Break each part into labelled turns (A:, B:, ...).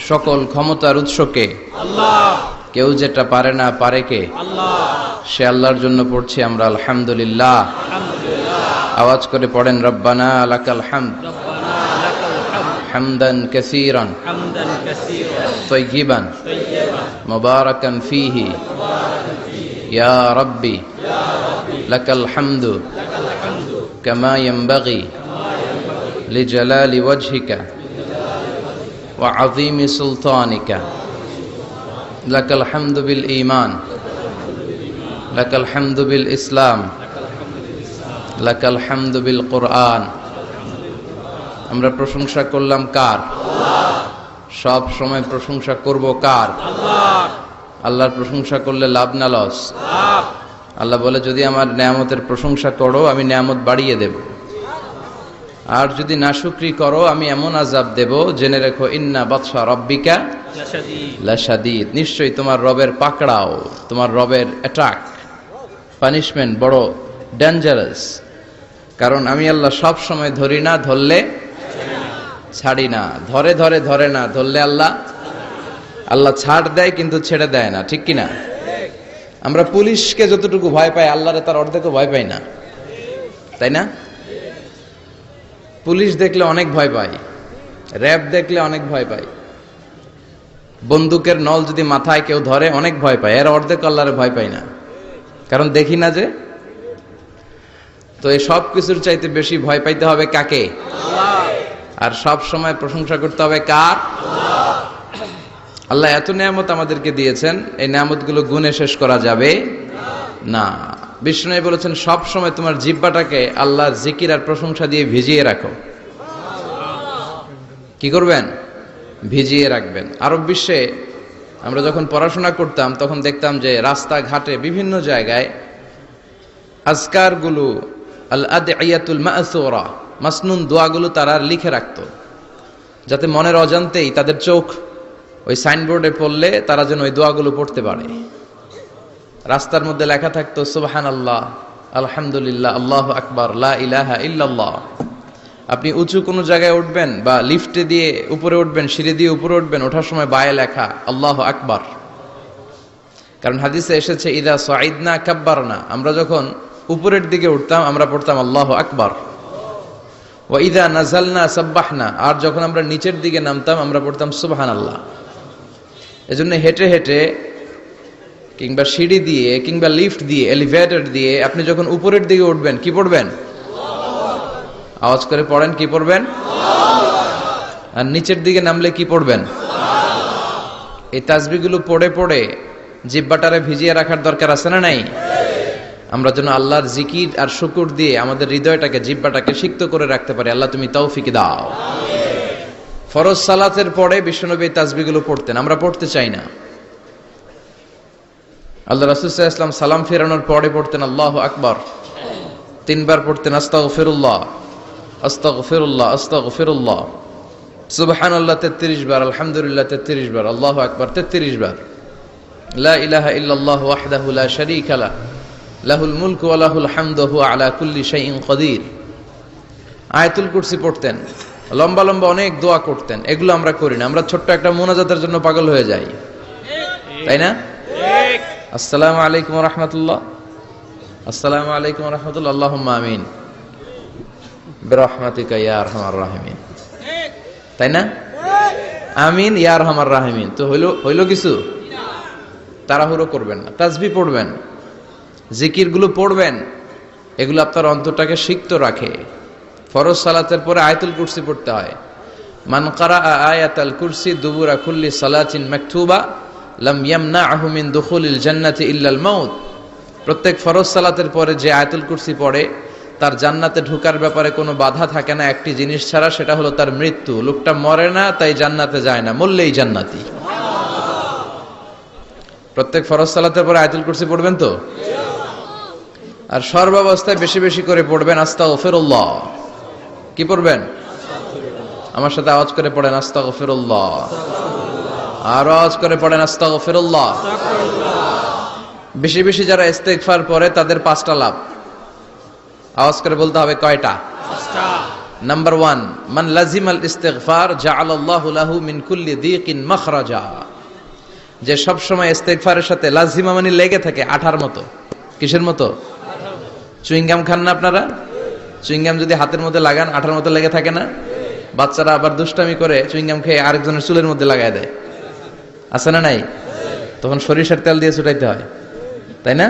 A: সকল ক্ষমতার উৎসকে
B: আল্লাহ।
A: কেউ যেটা পারে না পারে কে?
B: আল্লাহ।
A: সে আল্লাহর জন্য পড়ছি আমরা আলহামদুলিল্লাহ।
B: আলহামদুলিল্লাহ।
A: আওয়াজ করে পড়েন রব্বানা লাকাল হামদ
B: রব্বানা লাকাল হামদ
A: হামদান কাসীরান
B: হামদান কাসীরান
A: তাইয়িবান
B: তাইয়্যিবান
A: মুবারাকান ফীহি ইয়া রাব্বি লাকাল হামদু কামা ইয়ানবাগি লিজালালি ওয়াজহিকা ওয়া আযীমি সুলতানিকা লাকাল হামদু বিল ঈমান লাকাল হামদু বিল ইসলাম লাকাল হামদু বিল কুরআন। আমরা প্রশংসা করলাম কার? সব সময় প্রশংসা করব কার?
B: আল্লাহ।
A: আল্লাহর প্রশংসা করলে লাভ না লস?
B: লাভ।
A: আল্লাহ বলে যদি আমার নেয়ামতের প্রশংসা করো আমি নেয়ামত বাড়িয়ে দেব, আর যদি নাশুকরি করো আমি এমন আযাব দেব জেনে রেখো ইন্না বাতশা রাব্বিকা
B: লাশাদীদ।
A: লাশাদীদ। নিশ্চয়ই তোমার রবের পাকড়াও, তোমার রবের অ্যাটাক, পানিশমেন্ট বড় ডেঞ্জারাস। কারণ আমি আল্লাহ সব সময় ধরি না, ধরলে ছাড়ি না। ধরে ধরে ধরে না, ধরলে আল্লাহ ছাড় দেয় কিন্তু ছেড়ে দেয় না, ঠিক কিনা? আমরা পুলিশকে যতটুকু ভয় পাই আল্লাহরে তার অর্ধেকও ভয় পাই না, তাই না? পুলিশ দেখলে অনেক ভয় পাই, র্যাব দেখলে অনেক ভয় পাই, বন্দুকের নল যদি মাথায় কেউ ধরে অনেক ভয় পায়, এর অর্ধেক আল্লাহরে ভয় পাই না, কারণ দেখি না যে। তো এই সব কিছুর চাইতে বেশি ভয় পাইতে হবে কাকে? আর সব সময় প্রশংসা করতে হবে কার? আল্লাহ এত নিয়ামত আমাদেরকে দিয়েছেন, এই নিয়ামতগুলো গুণে শেষ করা যাবে না। বিষ্ণু বলেছেন সব সময় তোমার জিহ্বাটাকে আল্লাহর জিকির আর প্রশংসা দিয়ে ভিজিয়ে রাখো। কি করবেন? ভিজিয়ে রাখবেন। আরব বিশ্বে আমরা যখন পড়াশোনা করতাম তখন দেখতাম যে রাস্তাঘাটে বিভিন্ন জায়গায় আজকারগুলো, আল আদঈয়াতুল মাসুরা, মাসনুন দোয়াগুলো তারা লিখে রাখতো, যাতে মনের অজান্তেই তাদের চোখ ওই সাইনবোর্ডে পড়লে তারা যেন ওই দোয়াগুলো পড়তে পারে। রাস্তার মধ্যে লেখা থাকতো সুবহানাল্লাহ, আলহামদুলিল্লাহ, আল্লাহু আকবার, লা ইলাহা ইল্লাল্লাহ। আপনি উঁচু কোনো জায়গায় উঠবেন বা লিফটে দিয়ে উপরে উঠবেন, সিঁড়ি দিয়ে উপরে উঠবেন, ওঠার সময় বায়ে লেখা আল্লাহু আকবার। কারণ হাদিসে এসেছে ইদা সাইদনা কাব্বারনা, আমরা যখন উপরের দিকে উঠতাম আমরা পড়তাম আল্লাহু আকবার। ওয়া ইদা নাযালনা সাব্বাহনা, আর যখন আমরা নিচের দিকে নামতাম আমরা পড়তাম সুবহানাল্লাহ। এজন্য হেঁটে হেঁটে কিংবা সিঁড়ি দিয়ে কিংবা লিফট দিয়ে, এলিভেটর দিয়ে আপনি যখন উপরের দিকে উঠবেন কি পড়বেন? আওয়াজ করে পড়েন, কি পড়বেন? আর নিচের দিকে নামলে কি পড়বেন? এই তাসবিহগুলো পড়ে পড়ে জিহ্বাটারে ভিজিয়ে রাখার দরকার আছে না নাই? আমরা যেন আল্লাহর জিকির আর শুকর দিয়ে আমাদের হৃদয়টাকে, জিহ্বাটাকে সিক্ত করে রাখতে পারি। আল্লাহ তুমি তৌফিক দাও। ফরজ সালাতের পরে বিশ্বনবী তাসবিহগুলো পড়তেন, আমরা পড়তে চাই না। আল্লাহ রাসূল সাল্লাল্লাহু আলাইহি ওয়াসাল্লাম সালাম ফেরানোর পরে পড়তেন আল্লাহু আকবার, 3 বার পড়তেন আস্তাগফিরুল্লাহ আস্তাগফিরুল্লাহ আস্তাগফিরুল্লাহ, সুবহানাল্লাহ 33 বার, আলহামদুলিল্লাহ 33 বার, আল্লাহু আকবার 33 বার, লা ইলাহা ইল্লাল্লাহ ওয়াহদাহু লা শারীকা লাহু লাহুল মুলকু ওয়া লাহুল হামদু ওয়া আলা কুল্লি শাইইন কাদির। আয়াতুল কুরসি পড়তেন, লম্বা লম্বা অনেক দোয়া করতেন। এগুলো আমরা করি না, আমরা ছোট্ট একটা মুনাজাতের জন্য পাগল হয়ে যাই, তাই না? আসসালামু আলাইকুম ওয়া রাহমাতুল্লাহ, আসসালামু আলাইকুম ওয়া রাহমাতুল্লাহ, আল্লাহুম্মা আমিন বিরহমাতিকা ইয়া আরহামার রাহিমিন, তাই না? আমিন ইয়া আরহামার রাহিমিন। তো হইলো কিছু? তাড়াহুড়ো করবেন না, তাসবিহ পড়বেন, জিকিরগুলো পড়বেন, এগুলো আপনার অন্তরটাকে সিক্ত রাখে। ফরজ সালাতের পরে আয়াতুল কুরসি পড়তে হয়। মান কারাআ আয়াতাল কুরসি দুবুরা কুল্লি সালাতিন মাকতুবা লাম ইয়ামনাহু মিন দুখুলিল জান্নাতি ইল্লাল মাউত। প্রত্যেক ফরজ সালাতের পরে যে আয়াতুল কুরসি পড়ে তার জান্নাতে ঢোকার ব্যাপারে কোনো বাধা থাকে না একটি জিনিস ছাড়া, সেটা হলো তার মৃত্যু। লোকটা মরে না তাই জান্নাতে যায় না, মরলেই জান্নাতি। প্রত্যেক ফরজ সালাতের পরে আয়াতুল কুরসি পড়বেন তো? আর সর্বাবস্থায় বেশি বেশি করে পড়বেন আস্তাগফিরুল্লাহ। কি পড়বেন? আমার সাথে আওয়াজ করে পড়েন আস্তাগফিরুল্লাহ, আর আওয়াজ করে পড়েন আস্তাগফিরুল্লাহ। বেশি বেশি যারা ইস্তেগফার পড়ে তাদের 5টা লাভ। আওয়াজ করে বলতে হবে কয়টা? নাম্বার 1, মান লাজিমাল ইস্তিগফার জাআলাল্লাহু লাহু মিন কুল্লি দীকিন মাখরাজা। যে সব সময় ইস্তিগফারের সাথে লাজিমা মানে লেগে থাকে, আঠার মতো। কিসের মতো? চুইংগাম খান না আপনারা? চুইংগাম যদি হাতের মধ্যে লাগান আঠার মতো লেগে থাকে না? বাচ্চারা আবার দুষ্টামি করে চুইংগাম খেয়ে আরেকজনের চুলের মধ্যে লাগায় দেয়, আছে না নাই? তখন সরিষার তেল দিয়ে ছুটাইতে হয়, তাই না?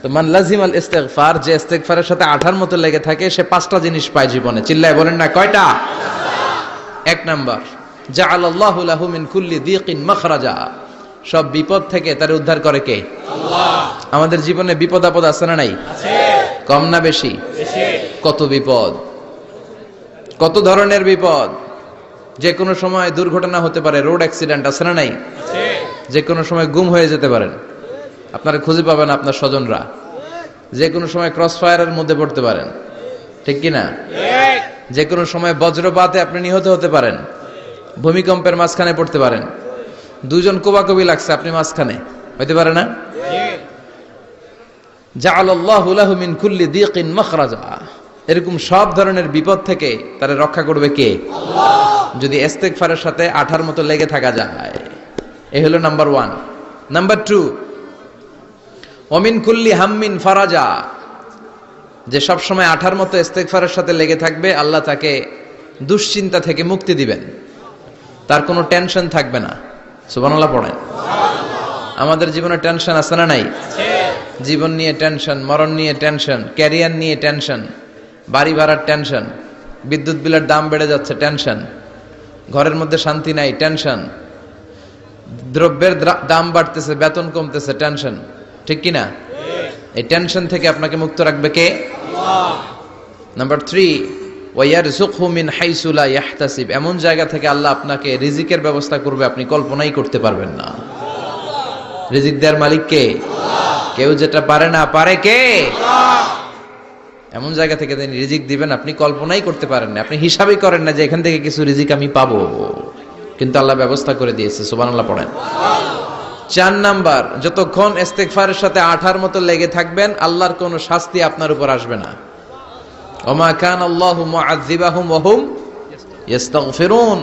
A: তো মান লাজিমাল ইস্তিগফার, যে ইস্তিগফারের সাথে আঠার মতো লেগে থাকে, সে 5টা জিনিস পায় জীবনে। চিল্লায় বলেন না কয়টা? 1 নাম্বার, জাআলাল্লাহু লাহু মিন কুল্লি দীকিন মাখরাজা। সব বিপদ থেকে তার উদ্ধার করে কে? আল্লাহ। আমাদের জীবনে বিপদ আপদ আছে না নাই? আছে। কম না বেশি? বেশি। কত বিপদ, কত ধরনের বিপদ। যে কোনো সময় দুর্ঘটনা হতে পারে, রোড অ্যাক্সিডেন্ট, আছে না নাই? আছে। যে কোনো সময় গুম হয়ে যেতে পারেন, আপনারা খুঁজে পাবেন আপনার স্বজনরা। যে কোনো সময় ক্রস ফায়ারের মধ্যে পড়তে পারেন, ঠিক কি না? যে কোনো সময় বজ্রপাতে আপনি নিহত হতে পারেন, ভূমিকম্পের মাঝখানে পড়তে পারেন, দুজন কোবাকবি লাগছে, আপনি মাঝখানে, হইতে পারে না? জাআলাল্লাহু লাহু মিন কুল্লি দীকিন মাখরাজা। এরকম সব ধরনের বিপদ থেকে তারে রক্ষা করবে কে? আল্লাহ। যদি ইস্তিগফারের সাথে আঠার মতো লেগে থাকা যায়। এই হলো নাম্বার 1। নাম্বার 2, ওমিন কুল্লি হাম্মিন ফারাজা। যে সব সময় আঠার মতো ইস্তিগফারের সাথে লেগে থাকবে, আল্লাহ তাকে দুশ্চিন্তা থেকে মুক্তি দিবেন, তার কোনো টেনশন থাকবে না। সুবহানাল্লাহ পড়েন। আমাদের জীবনে টেনশন আছে না নাই? জীবন নিয়ে টেনশন, মরণ নিয়ে টেনশন, ক্যারিয়ার নিয়ে টেনশন, বাড়ি ভাড়ার টেনশন, বিদ্যুৎ বিলের দাম বেড়ে যাচ্ছে, টেনশন, ঘরের মধ্যে শান্তি নাই, টেনশন, দ্রব্যের দাম বাড়তেছে, বেতন কমতেছে, টেনশন, ঠিক কি না? এই টেনশন থেকে আপনাকে মুক্ত রাখবে কে? আল্লাহ। নাম্বার 3, ওয়ায়ারযুকহু মিন হাইসু লা ইয়াহতাসিব। এমন জায়গা থেকে আল্লাহ আপনাকে রিজিকের ব্যবস্থা করবে, আপনি কল্পনাই করতে পারবেন না। রিজিক দেওয়ার মালিক কে? আল্লাহ। কেউ যেটা পারে না, পারে কে? আল্লাহ। এমন জায়গা থেকে তিনি রিজিক দিবেন, আপনি কল্পনাই করতে পারেন না। আপনি হিসাবই করেন না যে এখান থেকে কিছু রিজিক আমি পাবো, কিন্তু আল্লাহ ব্যবস্থা করে দিয়েছে। সুবহানাল্লাহ পড়েন। 4 নাম্বার, যতক্ষণ ইস্তিগফারের সাথে আঠার মতো লেগে থাকবেন, আল্লাহর কোনো শাস্তি আপনার উপর আসবে না। ওমা কান আল্লাহু মুআযযিবাহুম ওয়া হুম ইস্তাগফিরুন।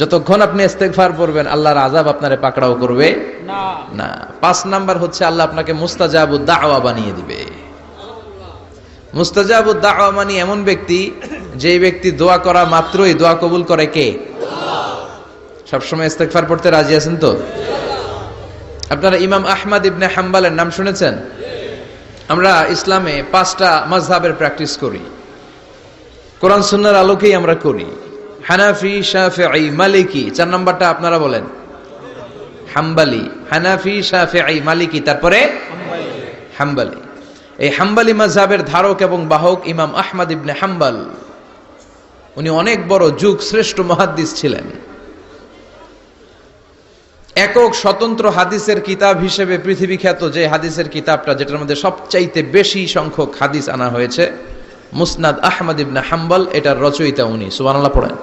A: যতক্ষণ আপনি ইস্তিগফার করবেন, আল্লাহর আযাব আপনারে পাকড়াও করবে না। 5 নাম্বার হচ্ছে আল্লাহ আপনাকে মুস্তাজাবুদ দাওয়া বানিয়ে দিবে। মুস্তাজাবুদ দাওয়া মানে এমন ব্যক্তি, যেই ব্যক্তি দোয়া করা মাত্রই দোয়া কবুল করে কে? আল্লাহ। সবসময় ইস্তিগফার পড়তে রাজি আছেন তো? আপনারা ইমাম আহমদ ইবনে হাম্বলের নাম শুনেছেন? আমরা ইসলামে 5টা মাযহাবের প্র্যাকটিস করি, কোরআন সুন্নাহর আলোকেই আমরা করি। হানাফি, শাফিঈ, মালিকি। 4 নাম্বারটা আপনারা বলেন। হাম্বলি, হানাফি, শাফিঈ, মালিকি, তারপরে হাম্বলি। এই হাম্বলি মাযহাবের ধারক এবং বাহক ইমাম আহমদ ইবনে হাম্বল। উনি অনেক বড় যুগ শ্রেষ্ঠ মুহাদ্দিস ছিলেন। একক স্বতন্ত্র হাদিসের কিতাব হিসেবে পৃথিবী খ্যাত যে হাদিসের কিতাবটা, যেটার মধ্যে সবচাইতে বেশি সংখ্যক হাদিস আনা হয়েছে, মুসনাদ আহমদ ইবনে হাম্বল, এটার রচয়িতা উনি। সুবহানাল্লাহ পড়েন।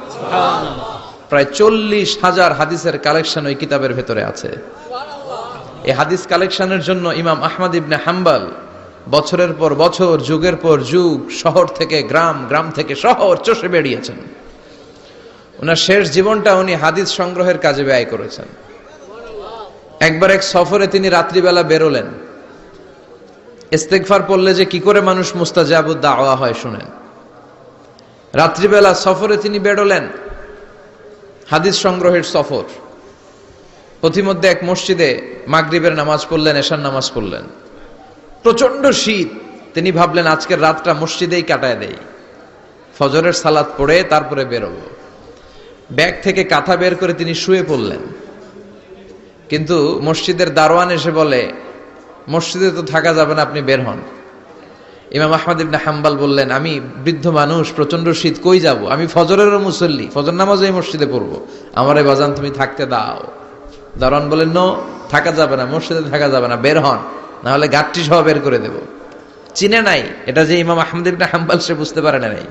A: প্রায় 40,000 হাদিসের কালেকশন ওই কিতাবের ভেতরে আছে। এই হাদিস কালেকশনের জন্য ইমাম আহমদ ইবনে হাম্বল বছরের পর বছর, যুগের পর যুগ, শহর থেকে গ্রাম, গ্রাম থেকে শহর চষে বেরিয়েছেন। ওনার শেষ জীবনটা উনি হাদিস সংগ্রহের কাজে ব্যয় করেছেন। একবার এক সফরে তিনি রাত্রিবেলা বেরোলেন। ইস্তিগফার পড়লে যে কি করে মানুষ মুস্তাজাবুদ দাওয়া হয় শুনেন। রাত্রিবেলা সফরে তিনি বেরোলেন, হাদিস সংগ্রহের সফর। পথিমধ্যে এক মসজিদে মাগরিবের নামাজ পড়লেন, এশার নামাজ পড়লেন। প্রচন্ড শীত। তিনি ভাবলেন আজকের রাতটা মসজিদেই কাটায় দেই, ফজরের সালাত পড়ে তারপরে বেরোবো। ব্যাগ থেকে কাঁথা বের করে তিনি শুয়ে পড়লেন। কিন্তু মসজিদের দারোয়ান এসে বলে, মসজিদে তো থাকা যাবে না, আপনি বের হন। ইমাম আহমদ ইবনে হাম্বল বললেন, আমি বৃদ্ধ মানুষ, প্রচন্ড শীত, কই যাব? আমি ফজরেরও মুসল্লি, ফজর নামাজও এই মসজিদে পড়বো, আমারে বাজান তুমি থাকতে দাও। দারোয়ান বলেন, নো, থাকা যাবে না, মসজিদে থাকা যাবে না, বের হন, না হলে গাঠটি সহ বের করে দেব। চিনে নাই এটা যে ইমাম আহমদ ইবনে হাম্বল, সে বুঝতে পারে নাই।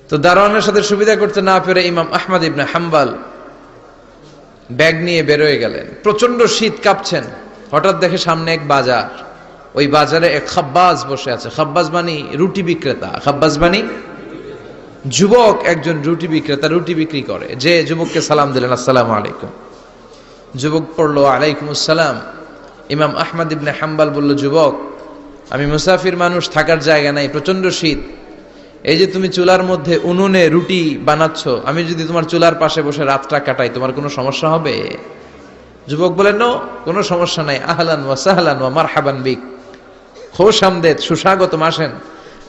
A: তো দারোয়ানের সাথে সুবিধা করতে না পেরে ইমাম আহমদ ইবনে হাম্বল ব্যাগ নিয়ে বেরোয় গেলেন। প্রচন্ড শীত, কাঁপছেন। হঠাৎ দেখে সামনে এক বাজার, ওই বাজারে এক খাব্বাজ বসে আছে। খাব্বাজ মানে রুটি বিক্রেতা। খাব্বাজ মানে যুবক, একজন রুটি বিক্রেতা, রুটি বিক্রি করে। যে যুবককে সালাম দিলেন, আসসালামু আলাইকুম। যুবক পড়লো আলাইকুম আসসালাম। ইমাম আহমদ ইবনে হাম্বল বলল, যুবক, আমি মুসাফির মানুষ, থাকার জায়গা নাই, প্রচন্ড শীত। এই যে তুমি চুলার মধ্যে উনুনে রুটি বানাচ্ছ, আমি যদি তোমার চুলার পাশে বসে রাতটা কাটাই, তোমার কোনো সমস্যা হবে? যুবক বলেন, নো, কোনো সমস্যা নাই। আহলান ওয়া সাহলান ওয়া মারহাবান বিক, খোশ আমদেদ, সুস্বাগতম, আসেন।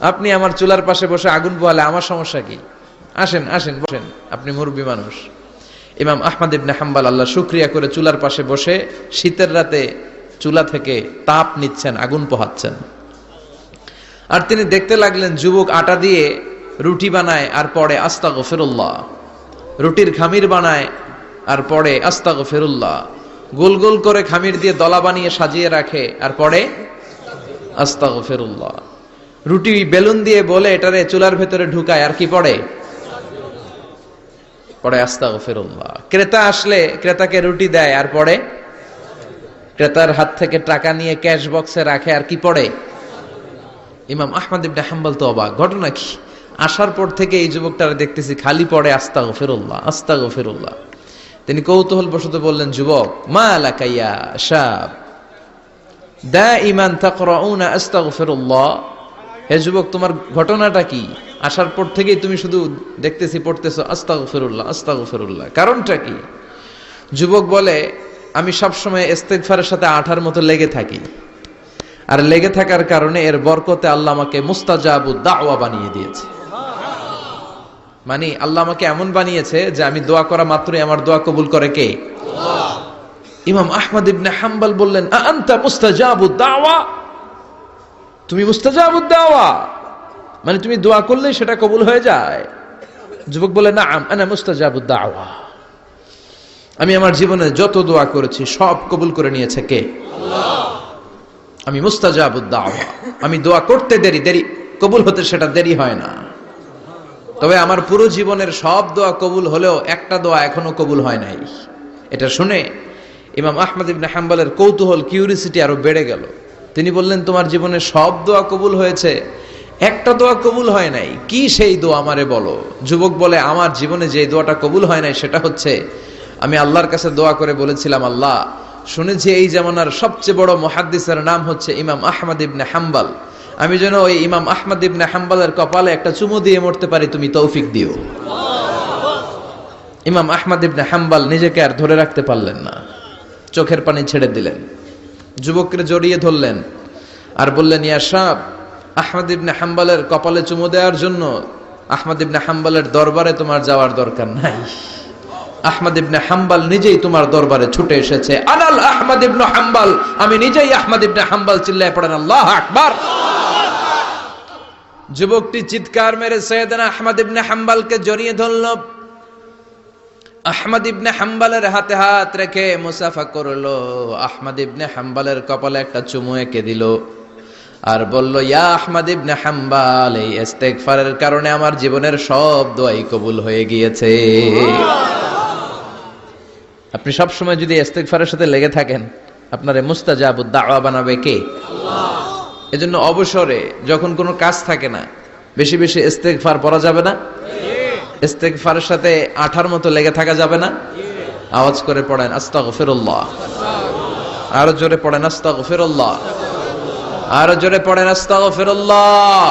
A: আপনি আমার চুলার পাশে বসে আগুন পোহালে আমার সমস্যা কি? আসেন আসেন, বসেন, আপনি মুরব্বী মানুষ। ইমাম আহমদ ইবনে হাম্বল আল্লাহ শুকরিয়া করে চুলার পাশে বসে শীতের রাতে চুলা থেকে তাপ নিচ্ছেন, আগুন পোহাচ্ছেন। আর তিনি দেখতে লাগলেন যুবক আটা দিয়ে রুটি বানায় আর পড়ে আস্তাগফিরুল্লাহ, রুটির খামির বানায় আর পড়ে আস্তাগফিরুল্লাহ, গোল গোল করে খামির দিয়ে দলা বানিয়ে সাজিয়ে রাখে আর পড়ে আস্তাগফিরুল্লাহ। রুটি বেলুন দিয়ে বলে এটারে চুলার ভেতরে ঢুকায় আর কি পড়ে আস্তাগফিরুল্লাহ। ক্রেতা আসলে ক্রেতাকে রুটি দেয় আর পড়ে, ক্রেতার হাত থেকে টাকা নিয়ে ক্যাশ বক্সে রাখে আর কি পড়ে। ইমাম আহমদ ইবনে হাম্বল তো অবাক, ঘটনা কি? আসার পর থেকে এই যুবকটারে দেখতেছি খালি পড়ে আস্তাগফিরুল্লাহ আস্তাগফিরুল্লাহ। তিনি কৌতূহল বশত বললেন, যুবক, মা লাকা ইয়া শাব দাইমান তাকরাউনা আস্তাগফিরুল্লাহ। হে যুবক, তোমার ঘটনাটা কি? আসার পর থেকেই তুমি শুধু দেখতেছি পড়তেছো আস্তাগফিরুল্লাহ আস্তাগফিরুল্লাহ, কারণটা কি? যুবক বলে, আমি সবসময় ইস্তেগফারের সাথে আঠার মতো লেগে থাকি, আর লেগে থাকার কারণে এর বরকতে আল্লাহ আমাকে মুস্তাজাবুদ দাওয়া বানিয়ে দিয়েছে। মানে আল্লাহ আমাকে এমন বানিয়েছে যে আমি দোয়া করা মাত্রই আমার দোয়া কবুল করে কে? আল্লাহ। ইমাম আহমদ ইবনে হাম্বল বললেন, আনতা মুস্তাজাবুদ দাওয়া, তুমি মুস্তাজাবুদ দাওয়া, মানে তুমি দোয়া করলেই সেটা কবুল হয়ে যায়? যুবক বলে, নাআম আনা মুস্তাজাবুদ দাওয়া, আমি আমার জীবনে যত দোয়া করেছি সব কবুল করে নিয়েছে কে? আল্লাহ। আমি মুস্তাজাবুদ দাওয়া, আমি দোয়া করতে দেরি কবুল হতে সেটা দেরি হয় না। তবে আমার পুরো জীবনের সব দোয়া কবুল হলেও একটা দোয়া এখনো কবুল হয় নাই। এটা শুনে ইমাম আহমদ ইবনে হাম্বলের কৌতূহল, কিউরিসিটি আরো বেড়ে গেল। তিনি বললেন, তোমার জীবনে সব দোয়া কবুল হয়েছে, একটা দোয়া কবুল হয় নাই, কি সেই দোয়া আমারে বলো? যুবক বলে, আমার জীবনে যে দোয়াটা কবুল হয় নাই সেটা হচ্ছে, আমি আল্লাহর কাছে দোয়া করে বলেছিলাম, আল্লাহ, শুনেছি এই জামানার সবচেয়ে বড় মুহাদ্দিসের নাম হচ্ছে ইমাম আহমদ ইবনে হাম্বল, আমি যেন ওই ইমাম আহমদ ইবনে হাম্বলের কপালে একটা চুমু দিয়ে মরতে পারি, তুমি তৌফিক দিও। ইমাম আহমদ ইবনে হাম্বল নিজেকে আর ধরে রাখতে পারলেন না, চোখের পানি ছেড়ে দিলেন, যুবককে জড়িয়ে ধরলেন আর বললেন, ইয়া শাব, আহমদ ইবনে হাম্বলের কপালে চুমু দেওয়ার জন্য আহমদ ইবনে হাম্বলের দরবারে তোমার যাওয়ার দরকার নাই, আহমদ ইবনে হাম্বল নিজেই তোমার দরবারে ছুটে এসেছে। আনাল আহমদ ইবনে হাম্বল, আমি নিজেই আহমদ ইবনে হাম্বল। চিল্লায় পড়েন আল্লাহু আকবার। যুবকটি চিৎকার মেরে সাইয়েদনা আহমদ ইবনে হাম্বলকে জড়িয়ে ধরল। আহমদ ইবনে হাম্বলের হাতে হাত রেখে মুসাফা করলো। আহমদ ইবনে হাম্বলের কপালে একটা চুমু এঁকে দিল আর বলল, ইয়া আহমদ ইবনে হাম্বল, এই ইস্তেগফারের কারণে আমার জীবনের সব দোয়াই কবুল হয়ে গিয়েছে। আপনি সব সময় যদি ইস্তেগফারের সাথে লেগে থাকেন, আপনারে মুস্তাজাবুদ দাওয়া বানাবে কে? আল্লাহ। এজন্য অবসরে যখন কোনো কাজ থাকে না, বেশি বেশি ইস্তেগফার পড়া যাবে না? ইস্তেগফারের সাথে আঠার মতো লেগে থাকা যাবে না? আওয়াজ করে পড়েন আস্তাগফিরুল্লাহ, আরো জোরে পড়েন আস্তাগফিরুল্লাহ, আরো জোরে পড়েন আস্তাগফিরুল্লাহ।